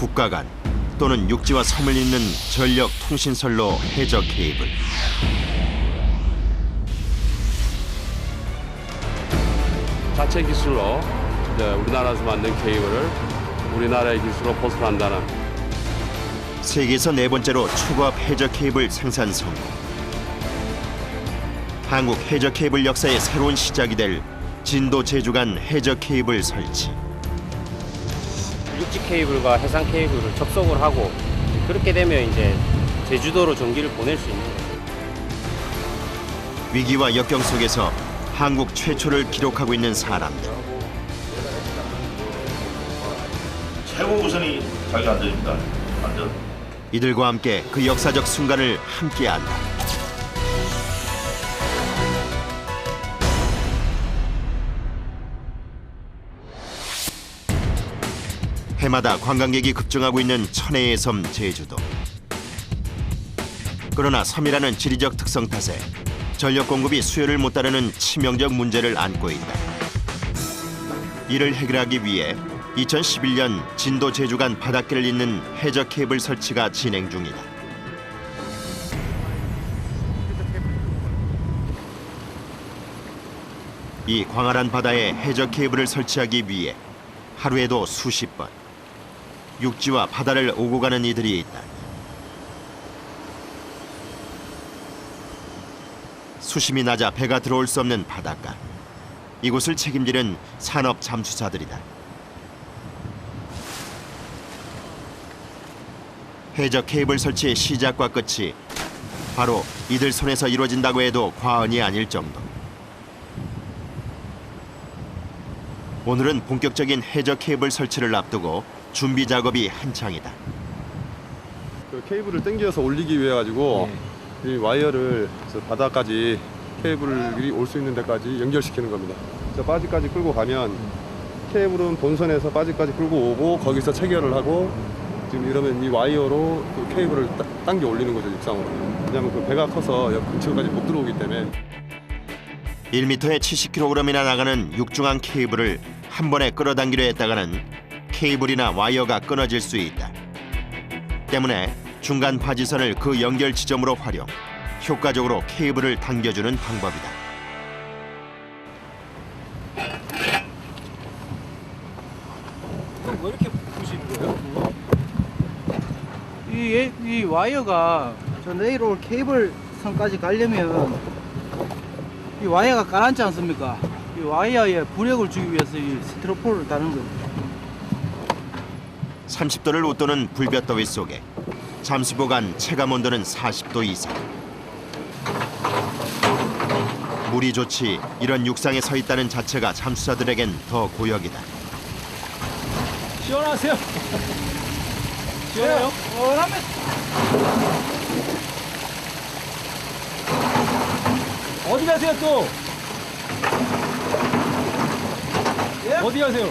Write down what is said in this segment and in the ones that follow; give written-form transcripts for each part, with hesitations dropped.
국가 간 또는 육지와 섬을 잇는 전력 통신선로 해저 케이블. 자체 기술로 이제 우리나라에서 만든 케이블을 우리나라의 기술로 보수한다는 세계에서 네 번째로 초고압 해저 케이블 생산 성공. 한국 해저 케이블 역사의 새로운 시작이 될 진도 제주 간 해저 케이블 설치. 육지 케이블과 해상 케이블을 접속을 하고 그렇게 되면 이제 제주도로 전기를 보낼 수 있는 거예요. 위기와 역경 속에서 한국 최초를 기록하고 있는 사람들. 최고 우선이 자기 안전입니다. 안전. 이들과 함께 그 역사적 순간을 함께한다. 해마다 관광객이 급증하고 있는 천혜의 섬 제주도. 그러나 섬이라는 지리적 특성 탓에 전력 공급이 수요를 못 따르는 치명적 문제를 안고 있다. 이를 해결하기 위해 2011년 진도 제주 간 바닷길을 잇는 해저 케이블 설치가 진행 중이다. 이 광활한 바다에 해저 케이블을 설치하기 위해 하루에도 수십 번 육지와 바다를 오고 가는 이들이 있다. 수심이 낮아 배가 들어올 수 없는 바닷가. 이곳을 책임지는 산업 잠수사들이다. 해저 케이블 설치의 시작과 끝이 바로 이들 손에서 이루어진다고 해도 과언이 아닐 정도. 오늘은 본격적인 해저 케이블 설치를 앞두고 준비 작업이 한창이다. 그 케이블을 당겨서 올리기 위해 가지고 이 와이어를 저 바다까지 케이블이 올 수 있는 데까지 연결시키는 겁니다. 저 바지까지 끌고 가면 케이블은 본선에서 바지까지 끌고 오고 거기서 체결을 하고 지금 이러면 이 와이어로 그 케이블을 당겨 올리는 거죠, 육상으로. 왜냐하면 그 배가 커서 옆 근처까지 못 들어오기 때문에. 1m에 70kg이나 나가는 육중한 케이블을 한 번에 끌어당기려 했다가는 케이블이나 와이어가 끊어질 수 있다. 때문에 중간 바지선을 그 연결 지점으로 활용, 효과적으로 케이블을 당겨주는 방법이다. 왜 이렇게 부시는 거예요? 이 와이어가 저 내일 올 케이블 선까지 가려면 이 와이어가 가라앉지 않습니까? 이 와이어에 부력을 주기 위해서 이 스티로폼을 다는 겁니다. 30도를 웃도는 불볕더위 속에 잠수보관 체감 온도는 40도 이상. 물이 좋지 이런 육상에 서 있다는 자체가 잠수사들에겐 더 고역이다. 시원하세요? 시원해요? 시원하면 어디 가세요 또? 예? 어디 가세요?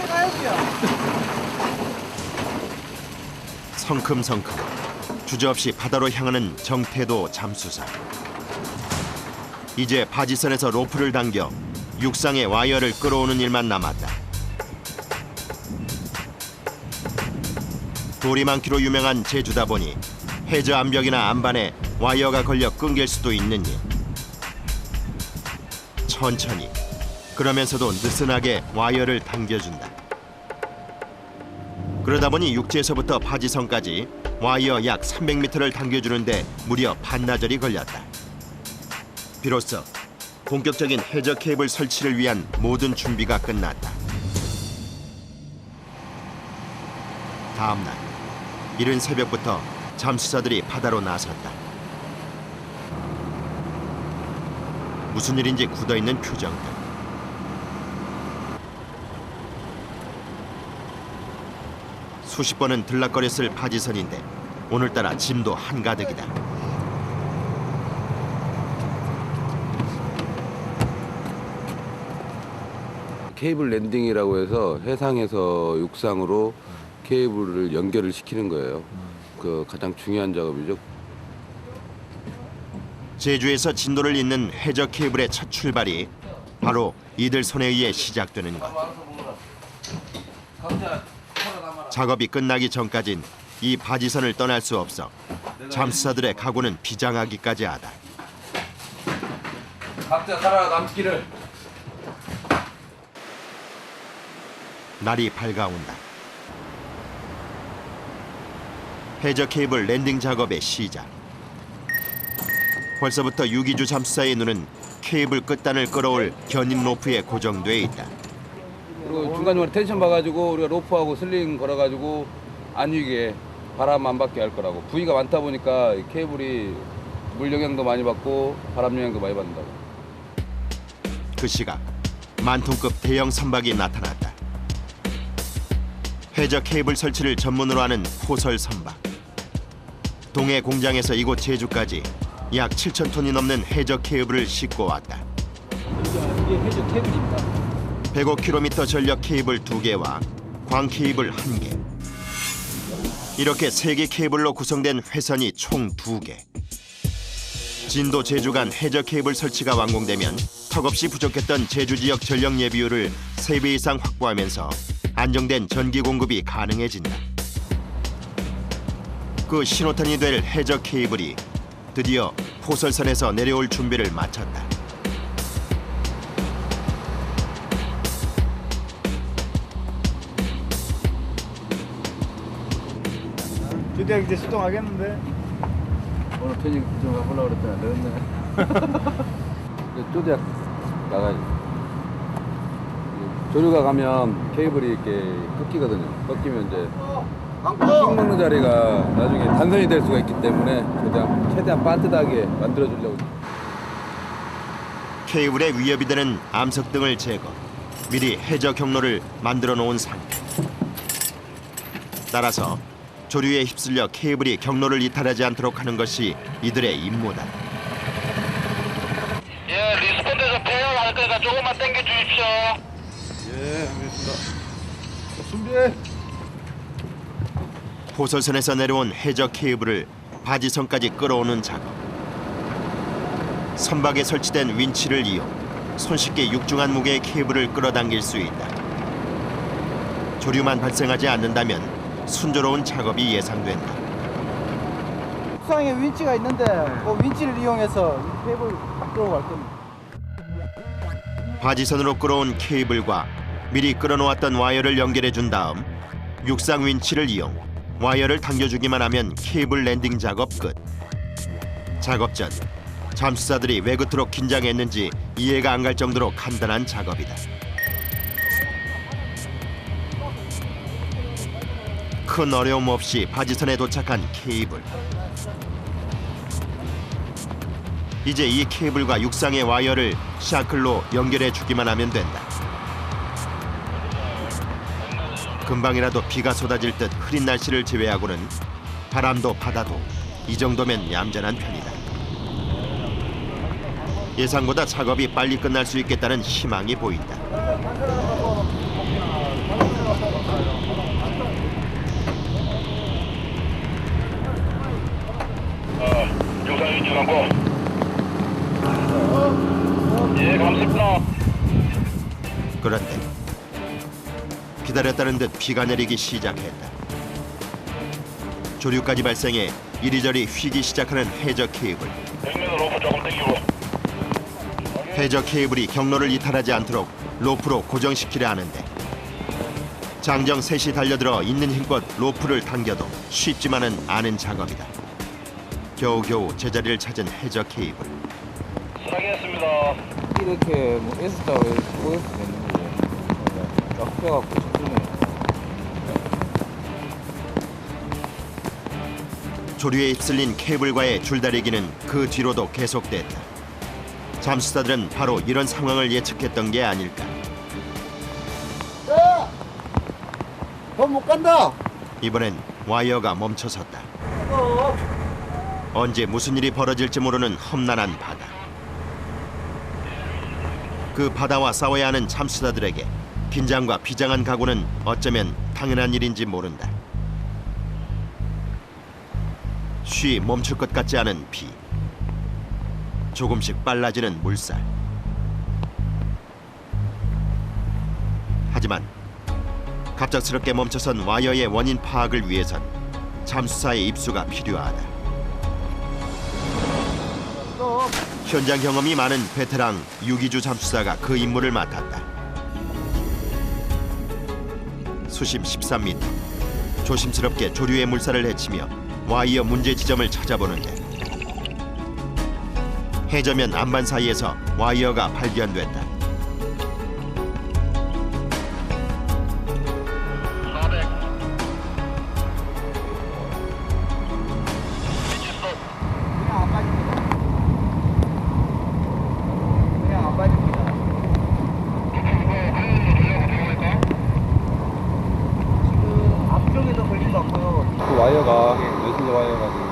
가야지요. 성큼성큼 주저없이 바다로 향하는 정태도 잠수사. 이제 바지선에서 로프를 당겨 육상의 와이어를 끌어오는 일만 남았다. 돌이 많기로 유명한 제주다 보니 해저 암벽이나 안반에 와이어가 걸려 끊길 수도 있는 일. 천천히 그러면서도 느슨하게 와이어를 당겨준다. 그러다 보니 육지에서부터 바지선까지 와이어 약 300m를 당겨주는데 무려 반나절이 걸렸다. 비로소 본격적인 해저 케이블 설치를 위한 모든 준비가 끝났다. 다음 날 이른 새벽부터 잠수사들이 바다로 나섰다. 무슨 일인지 굳어있는 표정들. 수십 번은 들락거렸을 바지선인데 오늘따라 짐도 한가득이다. 케이블 랜딩이라고 해서 해상에서 육상으로 케이블을 연결을 시키는 거예요. 그 가장 중요한 작업이죠. 제주에서 진도를 잇는 해저 케이블의 첫 출발이 바로 이들 손에 의해 시작되는 것. 작업이 끝나기 전까진 이 바지선을 떠날 수 없어 잠수사들의 각오는 비장하기까지 하다. 각자 살아남기를. 날이 밝아온다. 해저 케이블 랜딩 작업의 시작. 벌써부터 유기주 잠수사의 눈은 케이블 끝단을 끌어올 견인 로프에 고정돼 있다. 그리고 중간중간에 텐션 봐가지고 우리가 로프하고 슬링 걸어가지고 안 위게 바람 안 받게 할 거라고. 부위가 많다 보니까 이 케이블이 물 영향도 많이 받고 바람 영향도 많이 받는다고. 그 시각 만톤급 대형 선박이 나타났다. 해저 케이블 설치를 전문으로 하는 포설 선박. 동해 공장에서 이곳 제주까지 약 7,000톤이 넘는 해저 케이블을 싣고 왔다. 이게 해저 케이블입니다. 105km 전력 케이블 2개와 광 케이블 1개. 이렇게 3개 케이블로 구성된 회선이 총 2개. 진도 제주 간 해저 케이블 설치가 완공되면 턱없이 부족했던 제주 지역 전력 예비율을 3배 이상 확보하면서 안정된 전기 공급이 가능해진다. 그 신호탄이 될 해저 케이블이 드디어 포설선에서 내려올 준비를 마쳤다. 드디어 이제 수동하겠는데? 오늘 편집 좀 해보려고 그랬더니 안 되겠네. 쪼대약 나가야지. 조류가 가면 케이블이 이렇게 꺾이거든요. 꺾이면 이제 힘 먹는 자리가 나중에 단선이 될 수가 있기 때문에 최대한 빠듯하게 만들어주려고. 케이블에 위협이 되는 암석 등을 제거, 미리 해저 경로를 만들어 놓은 상태. 따라서 조류에 휩쓸려 케이블이 경로를 이탈하지 않도록 하는 것이 이들의 임무다. 예, 리스폰에서 배열할 거니까 조금만 당겨 주십시오. 예, 알겠습니다. 준비해. 포설선에서 내려온 해저 케이블을 바지선까지 끌어오는 작업. 선박에 설치된 윈치를 이용 손쉽게 육중한 무게의 케이블을 끌어당길 수 있다. 조류만 발생하지 않는다면 순조로운 작업이 예상된다. 수상에 윈치가 있는데 그 윈치를 이용해서 이 케이블 끌어갈 겁니다. 바지선으로 끌어온 케이블과 미리 끌어놓았던 와이어를 연결해 준 다음 육상 윈치를 이용 와이어를 당겨주기만 하면 케이블 랜딩 작업 끝. 작업 전 잠수사들이 왜 그토록 긴장했는지 이해가 안 갈 정도로 간단한 작업이다. 큰 어려움 없이 바지선에 도착한 케이블. 이제 이 케이블과 육상의 와이어를 샤클로 연결해 주기만 하면 된다. 금방이라도 비가 쏟아질 듯 흐린 날씨를 제외하고는 바람도 바다도 이 정도면 얌전한 편이다. 예상보다 작업이 빨리 끝날 수 있겠다는 희망이 보인다. 육상인지 갖고. 예, 감사합니다. 그런데 기다렸다는 듯 비가 내리기 시작했다. 조류까지 발생해 이리저리 휘기 시작하는 해저 케이블. 백면으로 로프 조금 당기고. 해저 케이블이 경로를 이탈하지 않도록 로프로 고정시키려 하는데 장정 셋이 달려들어 있는 힘껏 로프를 당겨도 쉽지만은 않은 작업이다. 겨우겨우 제자리를 찾은 해저 케이블. 수락했습니다. 이렇게 뭐 S자로 OS 되는 거예요. 쫙 펴갖고 집중해. 조류에 휩쓸린 케이블과의 줄다리기는 그 뒤로도 계속됐다. 잠수사들은 바로 이런 상황을 예측했던 게 아닐까. 야! 더 못 간다! 이번엔 와이어가 멈춰섰다. 언제 무슨 일이 벌어질지 모르는 험난한 바다. 그 바다와 싸워야 하는 잠수사들에게 긴장과 비장한 각오는 어쩌면 당연한 일인지 모른다. 쉬 멈출 것 같지 않은 비. 조금씩 빨라지는 물살. 하지만 갑작스럽게 멈춰선 와이어의 원인 파악을 위해선 잠수사의 입수가 필요하다. 현장 경험이 많은 베테랑 유기주 잠수사가 그 임무를 맡았다. 수심 13m, 조심스럽게 조류의 물살을 헤치며 와이어 문제 지점을 찾아보는데 해저면 안반 사이에서 와이어가 발견됐다. 400. 그냥 안 빠집니다. 그냥 안 빠집니다. 지금 앞쪽에도 걸린 것 같고요. 그 와이어가 메신저 와이어가 지금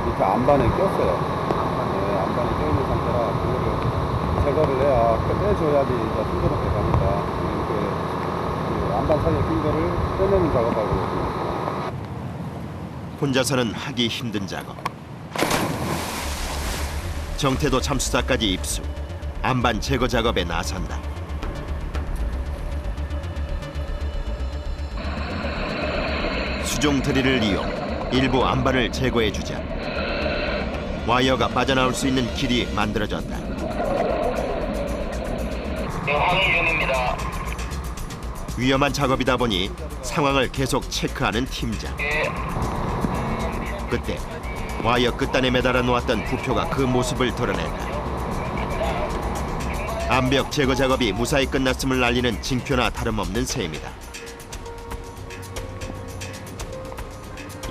밑에 안반에 꼈어요. 네, 안반에 껴있는 상태라 그거를 제거를 해야 빼줘야지 이제 순조롭게 가니까 이렇게 그 안반 사이에 낀 거를 빼내는 작업하고 있습니다. 혼자서는 하기 힘든 작업. 정태도 잠수사까지 입수. 안반 제거 작업에 나선다. 수중 드릴을 이용 일부 안반을 제거해 주자. 와이어가 빠져나올 수 있는 길이 만들어졌다. 네, 항의 중입니다. 위험한 작업이다 보니 상황을 계속 체크하는 팀장. 예. 그때 와이어 끝단에 매달아 놓았던 부표가 그 모습을 드러낸다. 암벽 제거 작업이 무사히 끝났음을 알리는 징표나 다름없는 셈이다.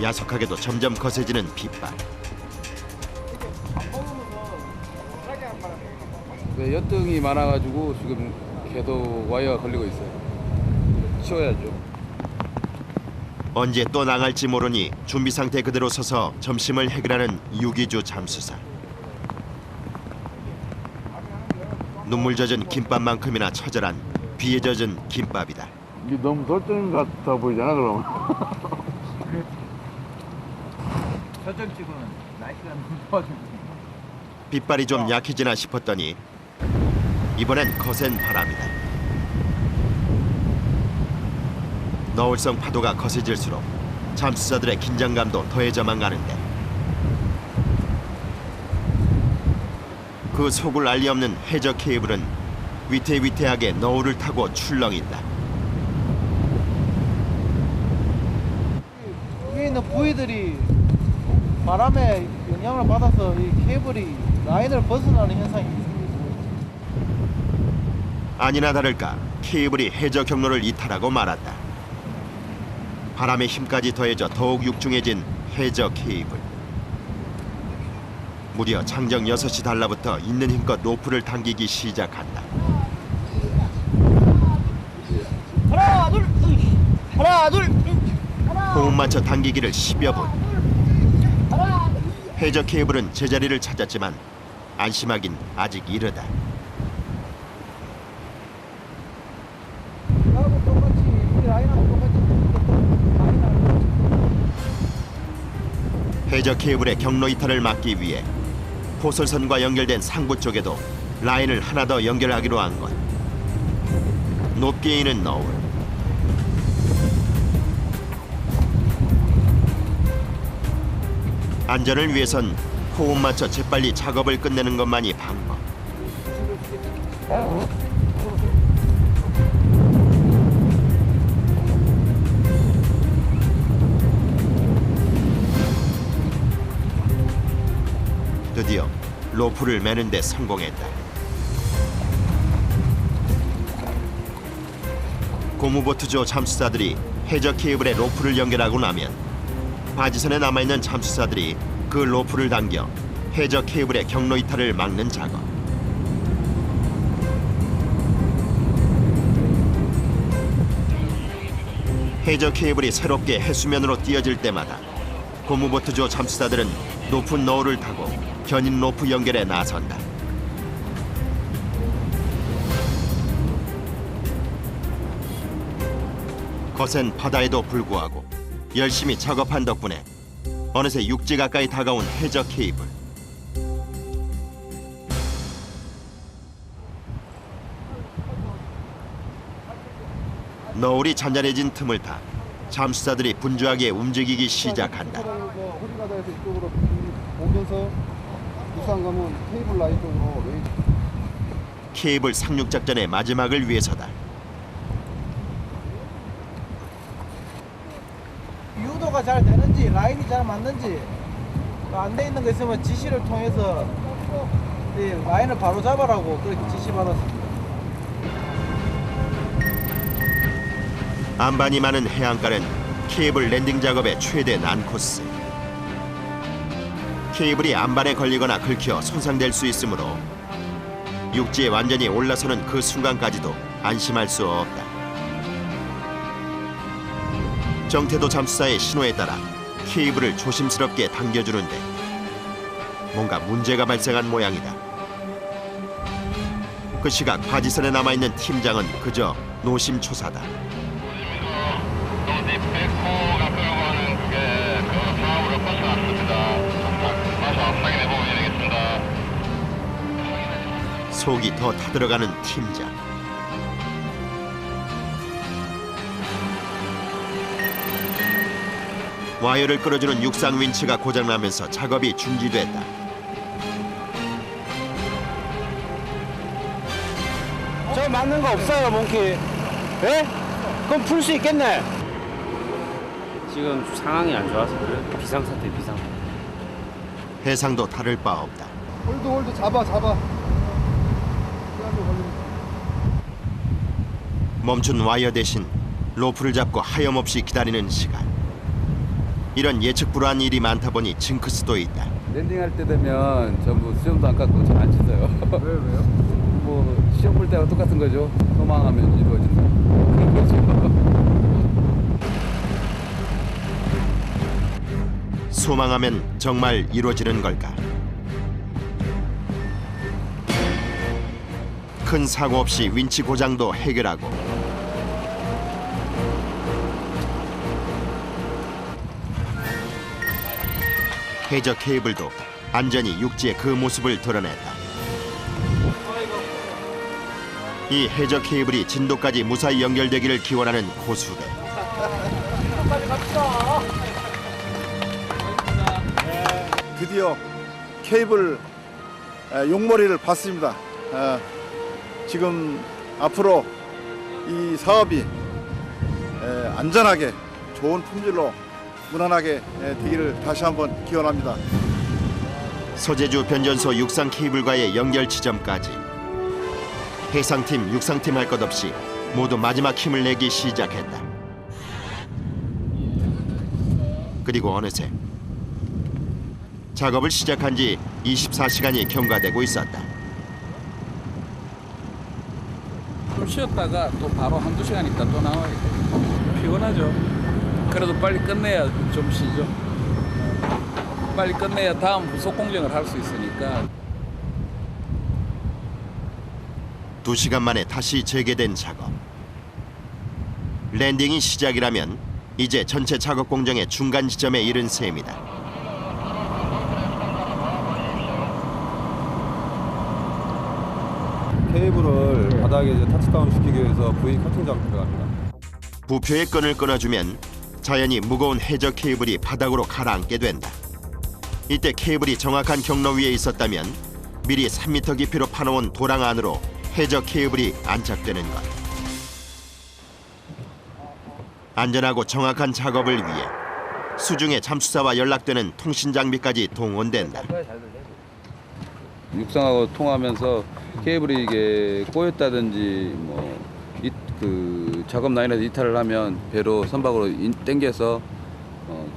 야속하게도 점점 거세지는 빗발. 네, 엿등이 많아가지고 지금 계속 와이어가 걸리고 있어요. 치워야죠. 언제 또 나갈지 모르니 준비 상태 그대로 서서 점심을 해결하는 유기주 잠수사. 눈물 젖은 김밥만큼이나 처절한 비에 젖은 김밥이다. 이게 너무 설정 같아 보이잖아, 그럼. 저쪽 지금 날씨가 너무 좋아지고. 빗발이 좀 약해지나 싶었더니 이번엔 거센 바람이다. 너울성 파도가 거세질수록 잠수사들의 긴장감도 더해져만 가는데 그 속을 알리 없는 해저 케이블은 위태위태하게 너울을 타고 출렁인다. 위에 있는 부위들이 바람에 영향을 받아서 이 케이블이 라인을 벗어나는 현상이 있습니다. 아니나 다를까 케이블이 해저 경로를 이탈하고 말았다. 바람의 힘까지 더해져 더욱 육중해진 해저 케이블. 무려 장정 6시 달라부터 있는 힘껏 로프를 당기기 시작한다. 하나 둘, 하나 둘, 호흡 맞춰 당기기를 10여 분. 해저 케이블은 제자리를 찾았지만 안심하긴 아직 이르다. 나하고 똑같이 우리 라인하고 똑같이 해저 케이블의 경로 이탈을 막기 위해 포설선과 연결된 상부 쪽에도 라인을 하나 더 연결하기로 한 것. 높게 있는 너울. 안전을 위해선 호흡 맞춰 재빨리 작업을 끝내는 것만이 방법. 드디어 로프를 매는 데 성공했다. 고무보트조 잠수사들이 해저 케이블에 로프를 연결하고 나면 바지선에 남아있는 잠수사들이 그 로프를 당겨 해저 케이블의 경로 이탈을 막는 작업. 해저 케이블이 새롭게 해수면으로 띄어질 때마다 고무보트조 잠수사들은 높은 너울을 타고 견인 로프 연결에 나선다. 거센 바다에도 불구하고 열심히 작업한 덕분에 어느새 육지 가까이 다가온 해저 케이블. 너울이 잔잔해진 틈을 타 잠수사들이 분주하게 움직이기 시작한다. 호리바다에서 이쪽으로 오면서 부산 가면 케이블 라인 쪽으로 케이블 상륙 작전의 마지막을 위해서다. 유도가 잘 되는지 라인이 잘 맞는지 안 돼 있는 거 있으면 지시를 통해서 이 라인을 바로 잡아라고 그렇게 지시 받았습니다. 안반이 많은 해안가는 케이블 랜딩 작업의 최대 난코스. 케이블이 안반에 걸리거나 긁혀 손상될 수 있으므로 육지에 완전히 올라서는 그 순간까지도 안심할 수 없다. 정태도 잠수사의 신호에 따라 케이블을 조심스럽게 당겨주는데 뭔가 문제가 발생한 모양이다. 그 시각 바지선에 남아있는 팀장은 그저 노심초사다. 또 백호가 끌고 가는 그 사업으로 벗어났습니다. 다시 확인해 보면 되겠습니다. 속이 더 타들어가는 팀장. 와이어를 끌어주는 육상 윈치가 고장나면서 작업이 중지됐다. 저 맞는 거 없어요, 몽키? 예? 그럼 풀 수 있겠네. 지금 상황이 안 좋아서 그래요. 비상사태 비상. 해상도 다를 바 없다. 홀드 잡아. 멈춘 와이어 대신 로프를 잡고 하염없이 기다리는 시간. 이런 예측 불허한 일이 많다 보니 징크스도 있다. 랜딩할 때 되면 전부 수정도 안 깎고 잘 안 치세요. 왜요? 뭐 시험 볼 때랑 똑같은 거죠. 소망하면 이루어진다. 소망하면 정말 이루어지는 걸까? 큰 사고 없이 윈치 고장도 해결하고 해저 케이블도 안전히 육지의 그 모습을 드러냈다. 이 해저 케이블이 진도까지 무사히 연결되기를 기원하는 고수대. 드디어 케이블 용머리를 봤습니다. 지금 앞으로 이 사업이 안전하게 좋은 품질로 무난하게 되기를 다시 한번 기원합니다. 소재주 변전소 육상 케이블과의 연결 지점까지 해상팀, 육상팀 할 것 없이 모두 마지막 힘을 내기 시작했다. 그리고 어느새 작업을 시작한 지 24시간이 경과되고 있었다. 좀 쉬었다가 또 바로 한두 시간 있다 또 나와야 돼. 피곤하죠. 그래도 빨리 끝내야 좀 쉬죠. 빨리 끝내야 다음 후속 공정을 할 수 있으니까. 2시간 만에 다시 재개된 작업. 랜딩이 시작이라면 이제 전체 작업 공정의 중간 지점에 이른 셈이다. 케이블을 바닥에 이제 터치다운 시키기 위해서 V 커팅 작업 들어갑니다. 부표의 끈을 끊어주면 자연히 무거운 해저 케이블이 바닥으로 가라앉게 된다. 이때 케이블이 정확한 경로 위에 있었다면 미리 3m 깊이로 파놓은 도랑 안으로 해저 케이블이 안착되는 것. 안전하고 정확한 작업을 위해 수중의 잠수사와 연락되는 통신 장비까지 동원된다. 육상하고 통하면서 케이블이 이게 꼬였다든지 그 작업 라인에서 이탈을 하면 배로 선박으로 당겨서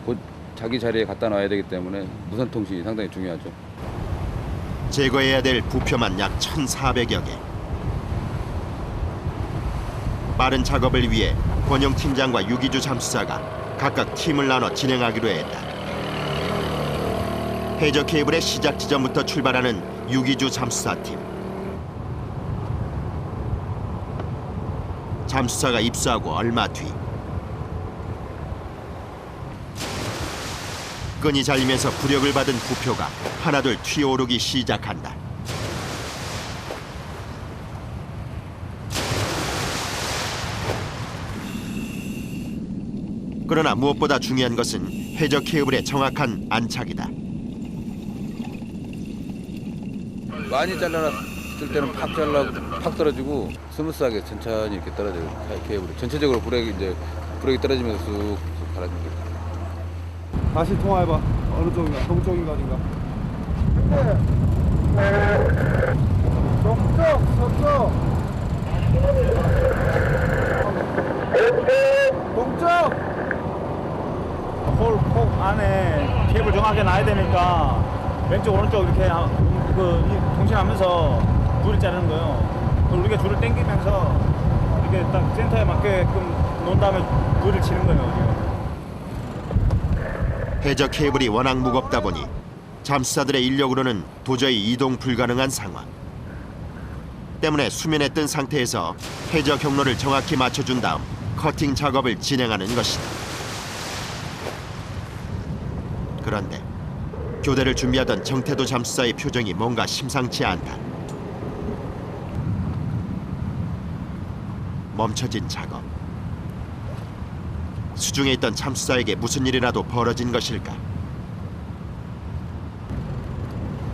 곧 자기 자리에 갖다 놔야 되기 때문에 무선 통신이 상당히 중요하죠. 제거해야 될 부표만 약 1,400여 개. 빠른 작업을 위해 권영 팀장과 유기주 잠수사가 각각 팀을 나눠 진행하기로 했다. 해저 케이블의 시작 지점부터 출발하는 유기주 잠수사팀. 잠수사가 입수하고 얼마 뒤 끈이 잘리면서 부력을 받은 부표가 하나둘 튀어오르기 시작한다. 그러나 무엇보다 중요한 것은 해저 케이블의 정확한 안착이다. 많이 잘라놨을 때는 팍 떨어지고 스무스하게 천천히 이렇게 떨어져요. 케이블이 전체적으로 브레이크 떨어지면서 쑥 갈아주는 거예요. 다시 통화해봐. 어느 쪽인가? 동쪽인가 어딘가? 동쪽, 서쪽. 동쪽. 홀콕 안에 케이블 정확하게 놔야 되니까 왼쪽 오른쪽 이렇게 통신하면서 줄을 자르는 거예요. 그리고 우리가 줄을 당기면서 이렇게 딱 센터에 맞게끔 놓은 다음에 줄을 치는 거예요. 해저 케이블이 워낙 무겁다 보니 잠수사들의 인력으로는 도저히 이동 불가능한 상황. 때문에 수면에 뜬 상태에서 해저 경로를 정확히 맞춰준 다음 커팅 작업을 진행하는 것이다. 그런데 교대를 준비하던 정태도 잠수사의 표정이 뭔가 심상치 않다. 멈춰진 작업. 수중에 있던 잠수사에게 무슨 일이라도 벌어진 것일까?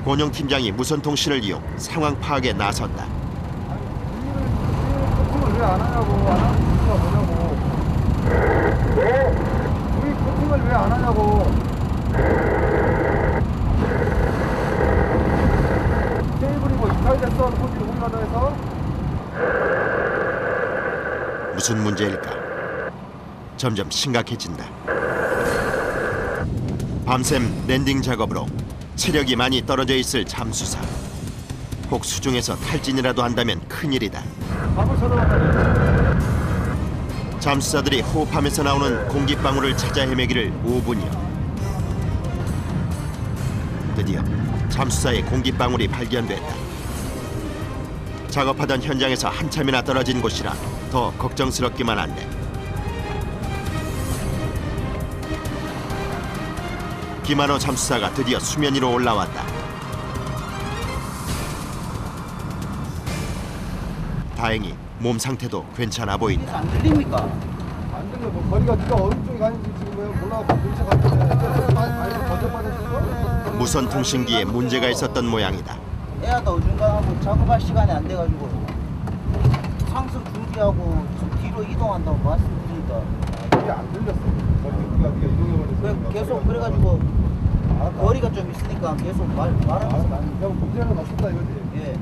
권용 팀장이 무선 통신을 이용 상황 파악에 나섰다. 코팅을 왜 안 하냐고. 안 하는 이유가 뭐냐고. 우리 코팅을 왜 안 하냐고. 케이블이 뭐 이탈됐어? 코팅을 혼나다 해서? 무슨 문제일까? 점점 심각해진다. 밤샘 랜딩 작업으로 체력이 많이 떨어져 있을 잠수사. 혹 수중에서 탈진이라도 한다면 큰일이다. 밥을 쳐다봤다니. 잠수사들이 호흡하면서 나오는 공기방울을 찾아 헤매기를 5분여. 드디어 잠수사의 공기방울이 발견됐다. 작업하던 현장에서 한참이나 떨어진 곳이라 더 걱정스럽기만 한데 김한호 잠수사가 드디어 수면 위로 올라왔다. 다행히 몸 상태도 괜찮아 보인다. 안 들립니까? 안 들려. 뭐 거리가 네가 어느 쪽에 가는지 지금 왜 몰라. 근처 갔는데 먼저 빠졌어? 무선 통신기에 문제가 있었던 모양이다. 애하다 어중간하고 작업할 시간이 안 돼가지고 상승 준비하고 좀 뒤로 이동한다고 말씀드리니까 이게 안 들렸어. 네가 이동해버렸어. 계속 그래가지고 거리가 좀 있으니까 계속 말하면서 많이. 그냥 문제는 없었다 이거지. 예.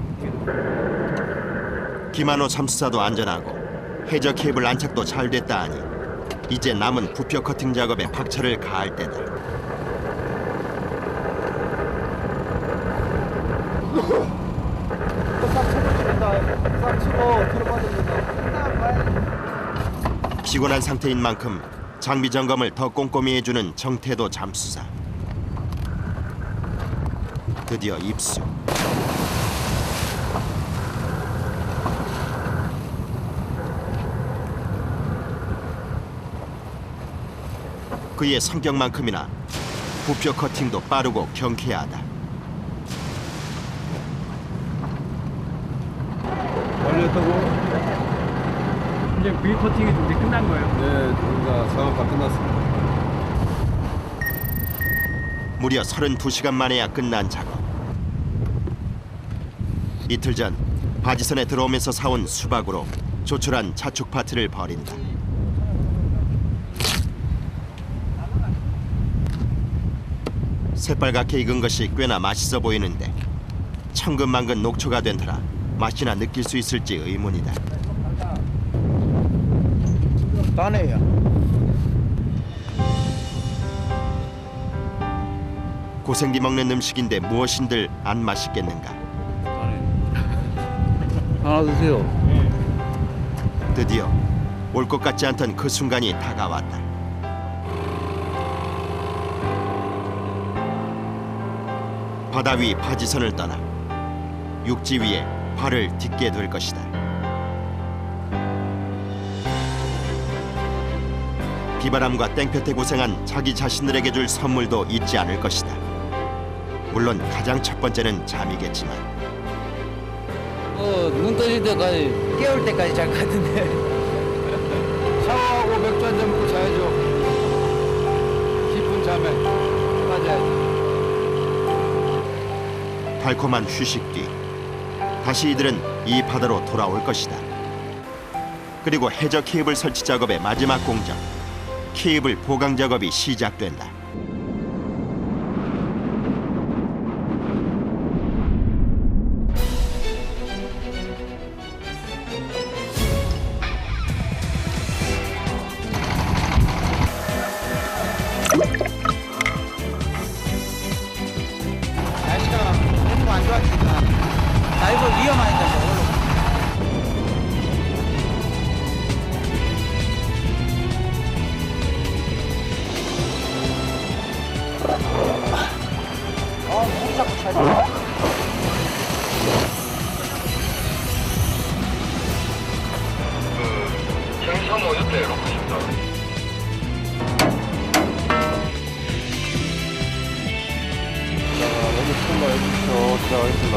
김한호 잠수사도 안전하고 해저 케이블 안착도 잘 됐다 하니 이제 남은 부표 커팅 작업에 박차를 가할 때다. 싹 치고 뒤로 빠져준다. 피곤한 상태인 만큼 장비 점검을 더 꼼꼼히 해주는 정태도 잠수사. 드디어 입수. 그의 성격만큼이나 부표 커팅도 빠르고 경쾌하다. 완료했다고? 이제 V 커팅이 이제 끝난 거예요. 네, 우리가 상황 다 끝났습니다. 무려 32시간 만에야 끝난 작업. 이틀 전 바지선에 들어오면서 사온 수박으로 조촐한 자축 파티를 벌인다. 새빨갛게 익은 것이 꽤나 맛있어 보이는데 천근만근 녹초가 된 터라 맛이나 느낄 수 있을지 의문이다. 따네요. 고생디 먹는 음식인데 무엇인들 안 맛있겠는가. 하나 드세요. 드디어 올 것 같지 않던 그 순간이 다가왔다. 바다 위 바지선을 떠나 육지 위에 발을 딛게 될 것이다. 비바람과 땡볕에 고생한 자기 자신들에게 줄 선물도 잊지 않을 것이다. 물론 가장 첫 번째는 잠이겠지만 눈 떠질 때까지 깨울 때까지 잘 갔는데. 샤워하고 맥주 한잔 먹고 자야죠. 다음에 빠져야지. 달콤한 휴식 뒤 다시 이들은 이 바다로 돌아올 것이다. 그리고 해저 케이블 설치 작업의 마지막 공정, 케이블 보강 작업이 시작된다. 날씨가 너무 안 좋아지니까 다이버 위험하니까 저걸로. 물 자꾸 차지. 경상도 옆에 로프입니다. 너무 스탠바 해주십시오. 시작하겠습니다.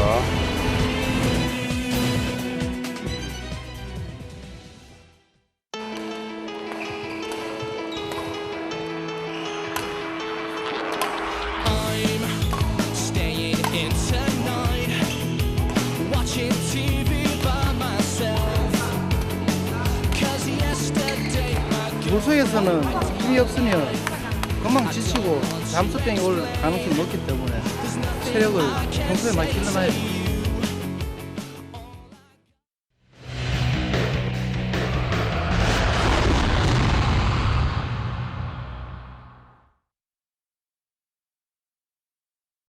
물속에서는 힘이 없으면 금방 지치고 잠수병이 올 가능성이 높기 때문에 체력을 평소에 많이 길러놔야 돼요.